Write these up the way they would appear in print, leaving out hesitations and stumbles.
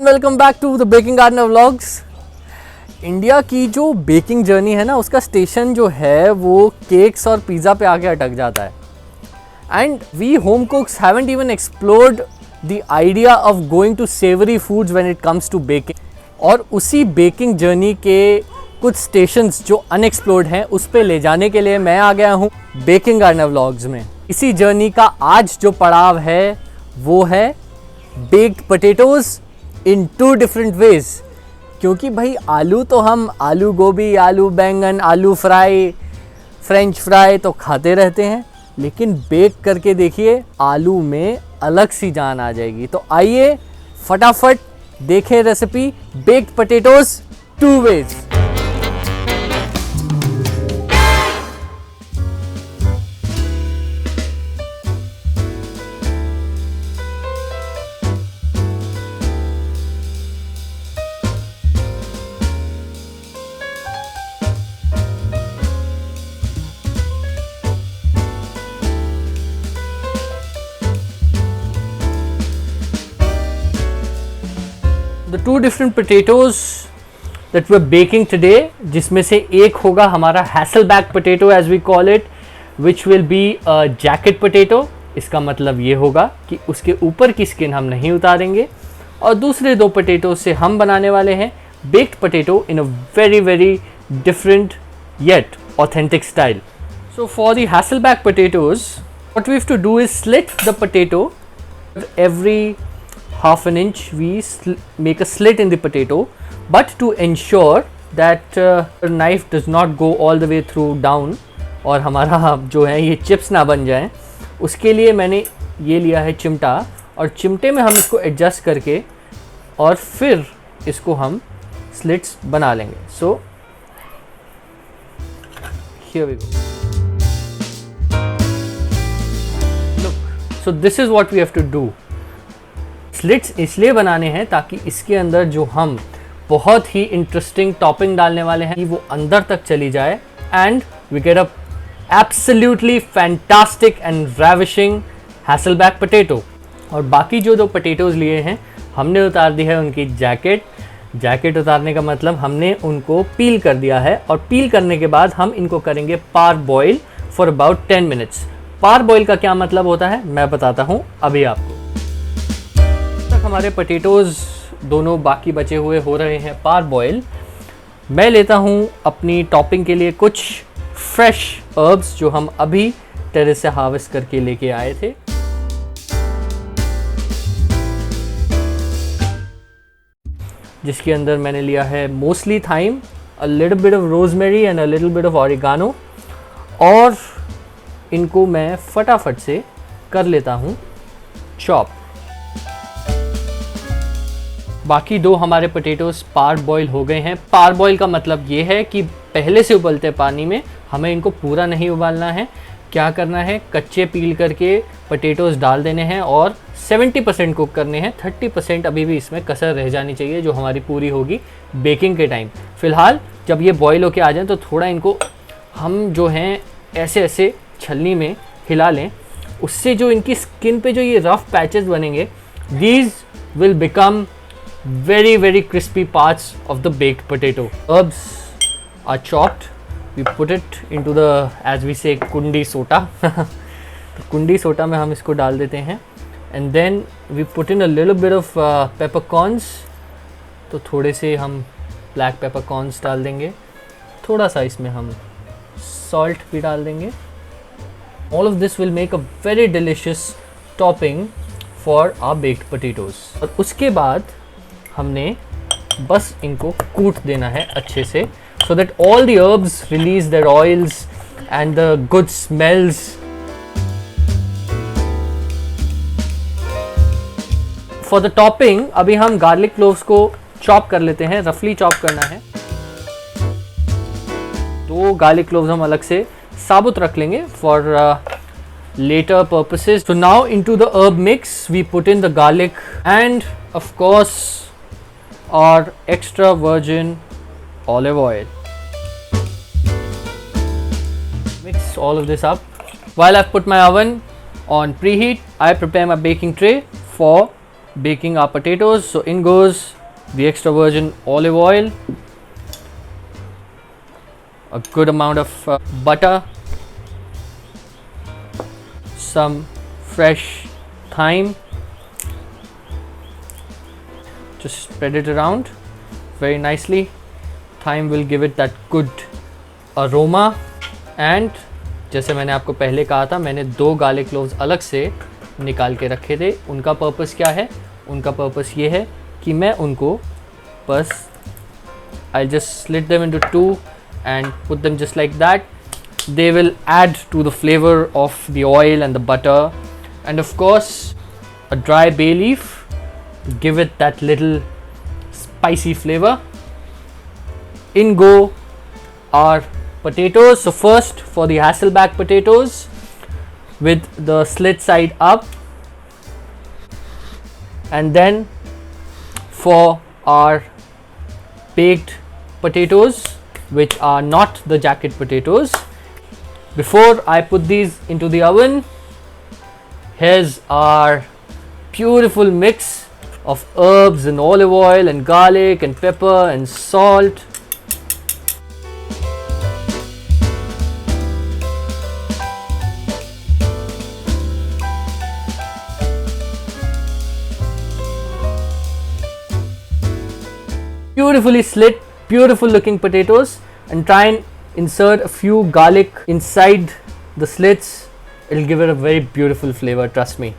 Welcome back to the baking gardener vlogs. India की जो baking journey है ना, उसका स्टेशन जो है वो केक्स और पिज़्ज़ा पे आके अटक जाता है। And we home cooks haven't even explored the idea of going to savory foods when it comes to baking. और उसी बेकिंग जर्नी के कुछ स्टेशंस जो अनएक्सप्लोर्ड हैं उस पे ले जाने के लिए मैं आ गया हूँ बेकिंग गार्डनर व्लॉग्स में। इसी जर्नी का आज जो पड़ाव है वो है बेक्ड पोटैटोज़ इन 2 डिफरेंट वेज। क्योंकि भाई आलू तो हम आलू गोभी, आलू बैंगन, आलू फ्राई, फ्रेंच फ्राई तो खाते रहते हैं, लेकिन बेक करके देखिए आलू में अलग सी जान आ जाएगी। तो आइए फटाफट देखें recipe baked potatoes 2 ways. The 2 different potatoes that we're baking today, जिसमें से एक होगा हमारा Hasselback potato as we call it, which will be a jacket potato। इसका मतलब ये होगा कि उसके ऊपर की स्किन हम नहीं उतारेंगे। और दूसरे 2 पोटैटो से हम बनाने वाले हैं baked potato in a very very different yet authentic style। So for the Hasselback potatoes, what we have to do is slit the potato every half an inch. We make a slit in the potato, but to ensure that the knife does not go all the way through down और हमारा जो है ये chips ना बन जाएं, उसके लिए मैंने ये लिया है चिमटा। और चिमटे में हम इसको एडजस्ट करके और फिर इसको हम स्लिट्स बना लेंगे। So here we go. Look, so this is what we have to do. Slits इसलिए बनाने हैं ताकि इसके अंदर जो हम बहुत ही इंटरेस्टिंग टॉपिंग डालने वाले हैं वो अंदर तक चली जाए and we get a absolutely fantastic and ravishing hasselback potato. और बाकी जो 2 पोटैटोज लिए हैं हमने उतार दी है उनकी जैकेट उतारने का मतलब हमने उनको पील कर दिया है। और पील करने के बाद हम इनको करेंगे parboil for about 10 minutes. Parboil का क्या मतलब होता है मैं बताता हूँ अभी आपको। हमारे पोटैटोज़ दोनों बाकी बचे हुए हो रहे हैं पार बॉयल। मैं लेता हूँ अपनी टॉपिंग के लिए कुछ फ्रेश हर्ब्स जो हम अभी टेरेस से हार्वेस्ट करके लेके आए थे। जिसके अंदर मैंने लिया है mostly thyme, a little bit of rosemary and a little bit of oregano. और इनको मैं फटाफट से कर लेता हूँ चॉप। बाकी 2 हमारे पोटैटोज़ पार बॉयल हो गए हैं। पार बॉयल का मतलब ये है कि पहले से उबलते पानी में हमें इनको पूरा नहीं उबालना है। क्या करना है, कच्चे पील करके पोटैटोज़ डाल देने हैं और 70% कुक करने हैं। 30% अभी भी इसमें कसर रह जानी चाहिए जो हमारी पूरी होगी बेकिंग के टाइम। फ़िलहाल जब ये बॉयल होके आ जाए तो थोड़ा इनको हम जो हैं ऐसे ऐसे छलनी में हिला लें। उससे जो इनकी स्किन पे जो ये रफ़ पैचेस बनेंगे, these will become very very crispy parts of the baked potato. Herbs are chopped. We put it into the, as we say, kundi sota। तो कुंडी सोटा में हम इसको डाल देते हैं and then we put in a little bit of peppercorns। तो थोड़े से हम black peppercorns डाल देंगे। थोड़ा सा इसमें हम salt भी डाल देंगे। All of this will make a very delicious topping for our baked potatoes। और उसके बाद हमने बस इनको कूट देना है अच्छे से so that all the herbs release their oils and the good smells। For the topping अभी हम garlic cloves को चॉप कर लेते हैं, रफली चॉप करना है। 2 garlic cloves हम अलग से साबुत रख लेंगे for later purposes। So now into the herb mix we put in the garlic and of course or extra virgin olive oil। Mix all of this up. While I've put my oven on preheat, I prepare my baking tray for baking our potatoes. So in goes the extra virgin olive oil, a good amount of butter, some fresh thyme. Just spread it around very nicely. Thyme will give it that good aroma. And जैसे मैंने आपको पहले कहा था, मैंने 2 garlic cloves अलग से निकाल के रखे थे. उनका पर्पस क्या है? उनका पर्पस ये है कि मैं उनको बस I'll just split them into 2 and put them just like that. They will add to the flavor of the oil and the butter, and of course a dry bay leaf, give it that little spicy flavor. In go our potatoes. So first for the Hasselback potatoes, with the slit side up, and then for our baked potatoes, which are not the jacket potatoes. Before I put these into the oven, here's our beautiful mix of herbs and olive oil and garlic and pepper and salt. Beautifully slit, beautiful looking potatoes, and try and insert a few garlic inside the slits. It'll give it a very beautiful flavor, trust me.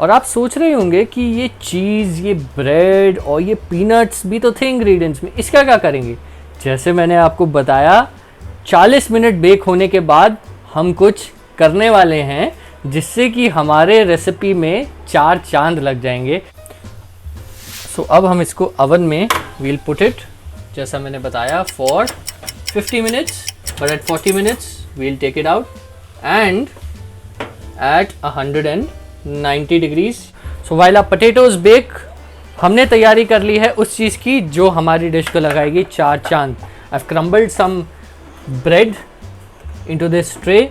और आप सोच रहे होंगे कि ये चीज़, ये bread और ये पीनट्स भी तो थे इंग्रेडिएंट्स में, इसका क्या करेंगे? जैसे मैंने आपको बताया, 40 मिनट बेक होने के बाद हम कुछ करने वाले हैं जिससे कि हमारे रेसिपी में 4 चांद लग जाएंगे. सो अब हम इसको अवन में वील पुट इट, जैसा मैंने बताया, for 50 minutes, but at 40 minutes we'll take it out and at 190 degrees. So while our potatoes bake, हमने तैयारी कर ली है उस चीज़ की जो हमारी डिश को लगाएगी 4 चांद. I have crumbled some bread into this tray,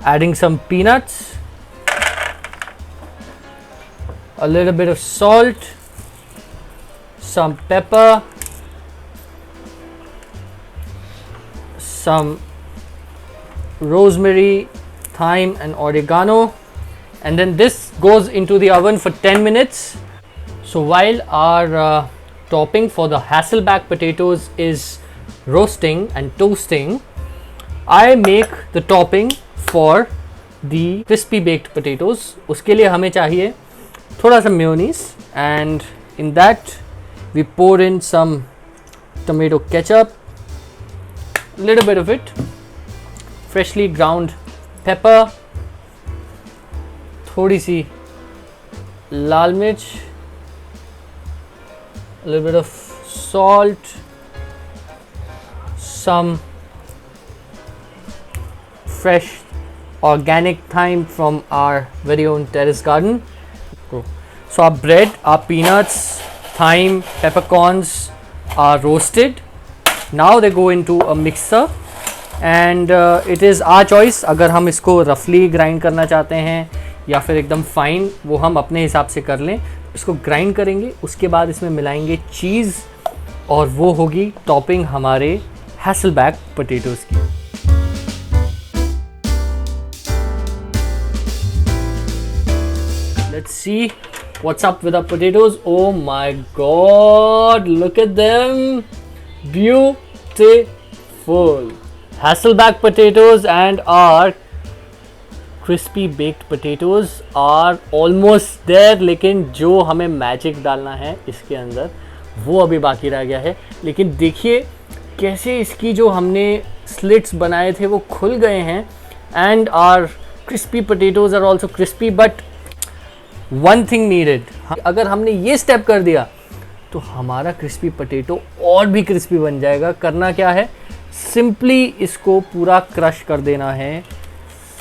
adding some peanuts, a little bit of salt, some pepper, some rosemary, thyme and oregano, and then this goes into the oven for 10 minutes. So while our topping for the Hasselback potatoes is roasting and toasting, I make the topping for the crispy baked potatoes. उसके लिए हमें चाहिए थोड़ा सा mayonnaise, and in that we pour in some tomato ketchup, little bit of it, freshly ground pepper, थोड़ी सी लाल मिर्च, a little bit of salt, some fresh organic thyme from our very own terrace garden. So our bread, our peanuts, thyme, peppercorns are roasted. Now they go into a mixer, and it is our choice. अगर हम इसको roughly grind करना चाहते हैं या फिर एकदम fine, वो हम अपने हिसाब से कर लें. इसको ग्राइंड करेंगे, उसके बाद इसमें मिलाएंगे चीज़, और वो होगी टॉपिंग हमारे Hasselback potatoes की. Let's see what's up with our potatoes. Oh my god, look at them, beautiful Hasselback potatoes, and our crispy baked potatoes are almost there. लेकिन जो हमें मैजिक डालना है इसके अंदर वो अभी बाकी रह गया है. लेकिन देखिए कैसे इसकी जो हमने स्लिट्स बनाए थे वो खुल गए हैं, and our crispy potatoes are also crispy, but one thing needed. अगर हमने ये स्टेप कर दिया तो हमारा क्रिस्पी पोटैटो और भी क्रिस्पी बन जाएगा. करना क्या है, सिंपली इसको पूरा क्रश कर देना है,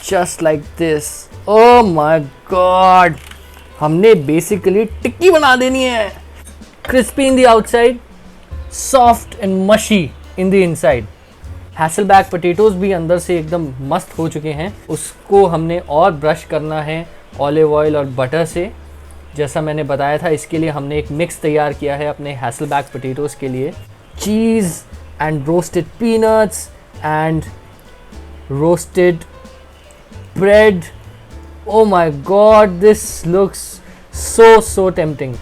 just like this. Oh my God, हमने बेसिकली टिक्की बना देनी है. Crispy in the outside, soft and मशी इन द इनसाइड. हैसलबैक पोटैटोज़ भी अंदर से एकदम मस्त हो चुके हैं। उसको हमने और ब्रश करना है ऑलिव ऑयल और बटर से। जैसा मैंने बताया था, इसके लिए हमने एक मिक्स तैयार किया है अपने हैसलबैक पोटैटोज़ के लिए। Cheese and roasted peanuts and roasted bread. Oh my god, this looks so tempting.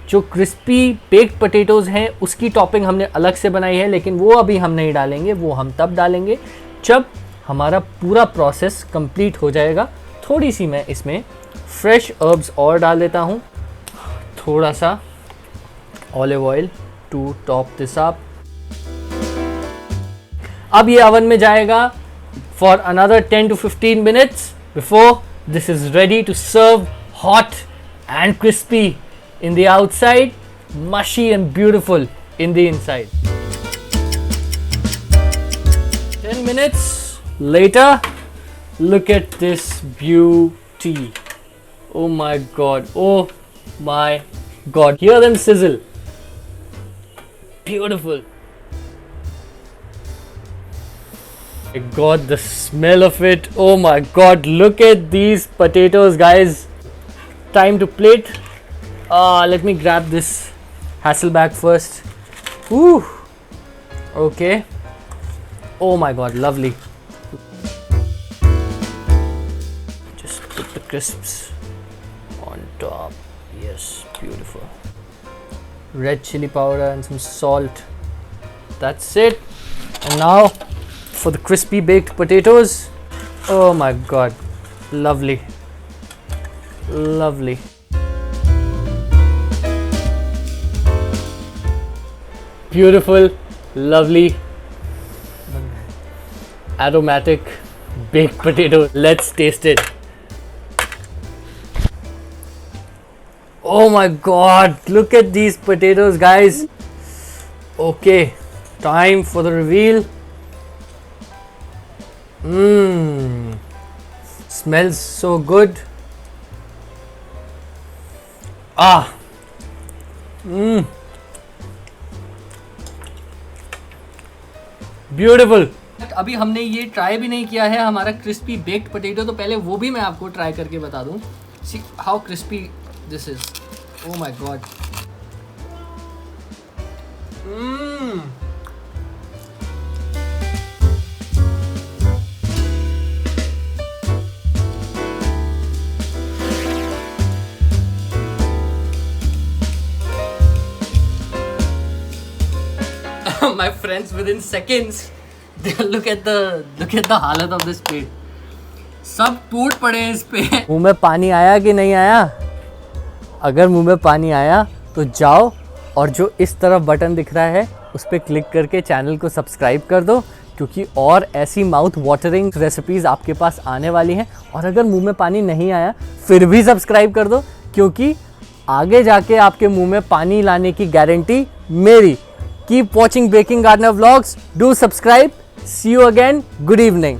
जो क्रिस्पी बेक्ड पोटैटोज़ हैं उसकी टॉपिंग हमने अलग से बनाई है, लेकिन वो अभी हम नहीं डालेंगे, वो हम तब डालेंगे जब हमारा पूरा प्रोसेस कंप्लीट हो जाएगा। थोड़ी सी मैं इसमें फ्रेश हर्ब्स और डाल देता हूँ, थोड़ा सा olive oil to top this up. अब ये ओवन में जाएगा for another 10 to 15 minutes before this is ready to serve, hot and crispy in the outside, mushy and beautiful in the inside. 10 minutes later, look at this beauty. Oh my god, oh my god, hear them sizzle. Beautiful. I got the smell of it. Oh my god, look at these potatoes, guys. Time to plate. Let me grab this Hasselback first. Ooh. Okay. Oh my god, lovely. Just put the crisps on top. Yes, beautiful. Red chili powder and some salt. That's it. And now for the crispy baked potatoes. Oh my god, lovely. Lovely. Beautiful, lovely, aromatic baked potato. Let's taste it. Oh my god, look at these potatoes, guys. Okay, time for the reveal. Smells so good. Beautiful. अभी हमने ये try भी नहीं किया है हमारा crispy baked potato, तो पहले वो भी मैं आपको ट्राई करके बता दूं। See how crispy this is. O my God. My friends, within seconds, look at the हालत of this plate. सब टूट पड़े हैं इस पे। मुंह में पानी आया कि नहीं आया? अगर मुंह में पानी आया तो जाओ और जो इस तरफ बटन दिख रहा है उस पर क्लिक करके चैनल को सब्सक्राइब कर दो, क्योंकि और ऐसी माउथ वाटरिंग रेसिपीज़ आपके पास आने वाली हैं। और अगर मुंह में पानी नहीं आया फिर भी सब्सक्राइब कर दो, क्योंकि आगे जाके आपके मुंह में पानी लाने की गारंटी मेरी। Keep watching Baking Gardener vlogs. Do subscribe. See you again. Good evening.